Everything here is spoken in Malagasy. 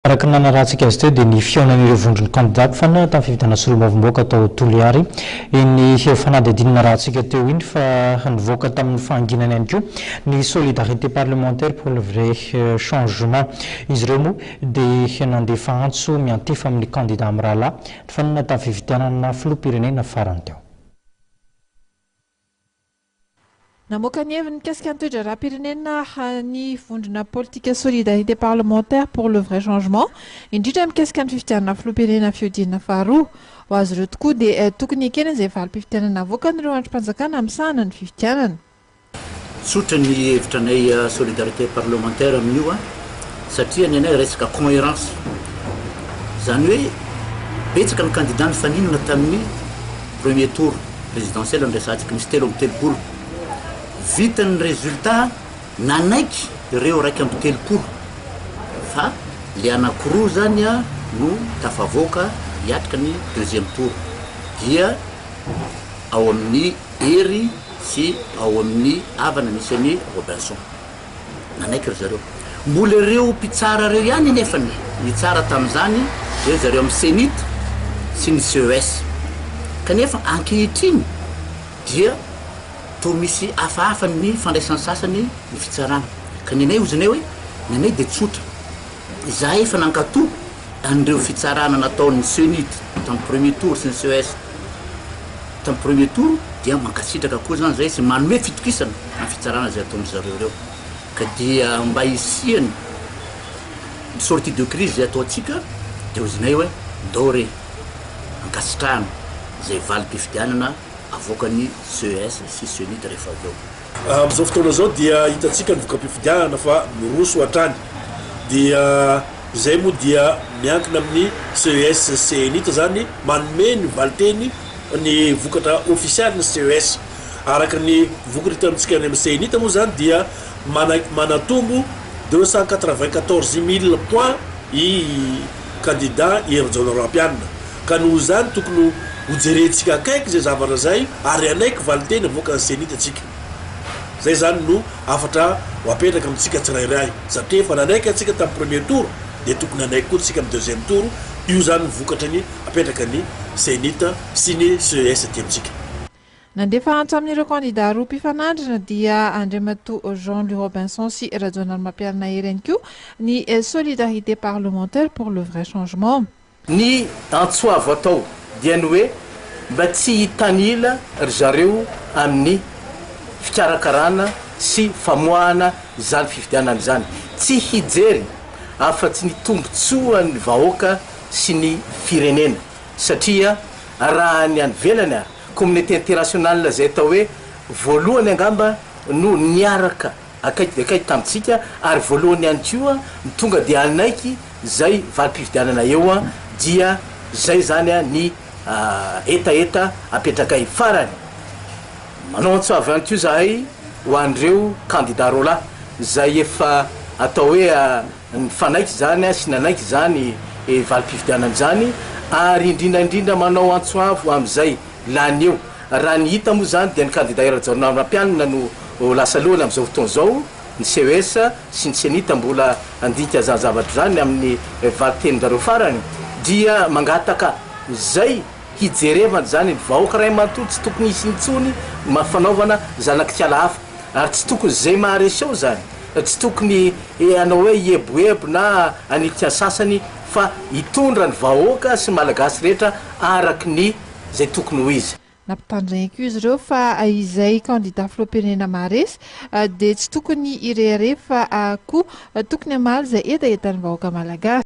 Araka ny nanarahantsika azy teo dia ny fionan'ireo vondrony candidat fana tamin'ny fivitana solombavomboaka atao Toliary ny fanadihadinana rahantsika teo iny fa nivoaka tamin'ny fahanginana ihany koa ny solidarité parlementaire pour le vrai changement izy ireo moa dia nandefa antso miantefa amin'ny candidat amin'ny rahalahy fanana tamin'ny fivitanana filoham-pirenena farany teo. Namoaka ny heviny mikasika ny toetra rahapirenena ny vondrona politika solidarité parlementaire pour le vrai changement indrindra mikasika ny fifidianana filoham-pirenena fiodinana faharoa ho azy ireo tokoa dia tokony ekena izay valim-pifidianana avoakan'ireo androm-panjakana amsahana ny fifidianana. Tsotra ny hevitranay solidarité parlementaire amin'io satria ny anay resaka cohérence zany hoe betsaka ny candidat nifaninana tamin'ny premier tour présidentiel nresantsika nisy telo amby telopolo vitany résultat nanaiky ireo raiky amby telopolo fa le anankiroa zany no tafavoaka hiatrika ny deuxième tour dia ao amin'ny Hery sy ao amin'ny havana misy any Robinson nanaiky ry zareo mbola ireo mpitsara reo ihany nefany nitsara tamin'izany eo zareo amin'ny Sénite sy ny CES kanefa ankehitriny dia to misy hafahafa ny fandraisany sasany ny fitsarana ka ny anay ozanay hoe ny anay dia tsotra izahay efa nankatoa an'ireo fitsarana nataon'ny Sénite tamin'ny premier tour sy ny CES tamin'ny premier tour dia mankasitraka koa zany zay sy manome fitokisana na fitsarana zay ataon'ny zareo reo ka dia mba hisiany sortie de crise zay ataontsika dia ozanay hoe ndao re ankasitrahana zay valim-pifidianana avoakany CES sy Sénite rehefa avy eo. Amin'izao fotoana zao dia hitantsika ny voka-pifidianana fa miroso hatrany dia izay moa dia miankina amin'ny CES sy Sénite zany manome ny valiteny ny vokatra officiel ny CES araka ny vokatra hitantsika any amin'ny Sénite moa zany dia manatombo 294 000 points i candidat herinjaona rahampianina ka noho zany tokony hojerentsika akaiky zay zavatra zay ary anaiky valiteny avoaka ny Sénite atsika zay zany no afatra ho apetraka amintsika tsirairay satria efa nanaiky atsika tamin'ny premier tour dia tokony anaiky koa tsika amin'ny deuxième tour io zany vokatra ny apetraka ny Sénite sy ny CES aty amintsika. Nandefa antso amin'ireo candidat roa mpifanandrina dia Andriamatoa Jean-Louis Robinson sy Radional Mampiarina Hery koa ny solidarité parlementaire pour le vrai changement. Ny antsoavo atao dia ny hoe mba tsy hitanila ry zareo amin'ny fikarakarana sy famoahana zany fifidianana zany tsy hijery afa-tsy ny tombontsoa ny vahoaka sy ny firenena satria raha ny any velany communauté internationale zay atao hoe voalohany angamba no niaraka akaiky tamitsika ary voalohany ihany koa tonga dia anaiky zay valim-pifidianana eo dia zay zany ny etaeta apetraka farany manao antsoavy ihany koa zahay ho andreo candidat rola zay efa atao hoe nifanaiky zany sy nanaiky zany valim-pifidianana zany ary indrindraindrindra manao antsoavo amin'izay lany eo raha ny hita moa zany dia ny candidat Radional Mampianina no lasa lohany amin'izao fotoana zao ny CES sy ny Sénite mbola andika zany zavatra zany amin'ny valitenin-jareo farany dia mangataka zay hijerevana zany vahoaka ray manontolo tsy tokony hisy intsony mafanaovana zanaky tsy ala hafa ary tsy tokony zay mahareseo zany tsy tokony anao hoe ieboebo na anilika sasany fa hitondra ny vahoaka sy malagasy rehetra araky ny zay tokony ho izy. Nampitandrina koa izy ireo fa izay candidat filoham-pirenena maharesy dia tsy tokony irehare fa koa tokony hamaly zay etaetan'ny vahoaka malagasy.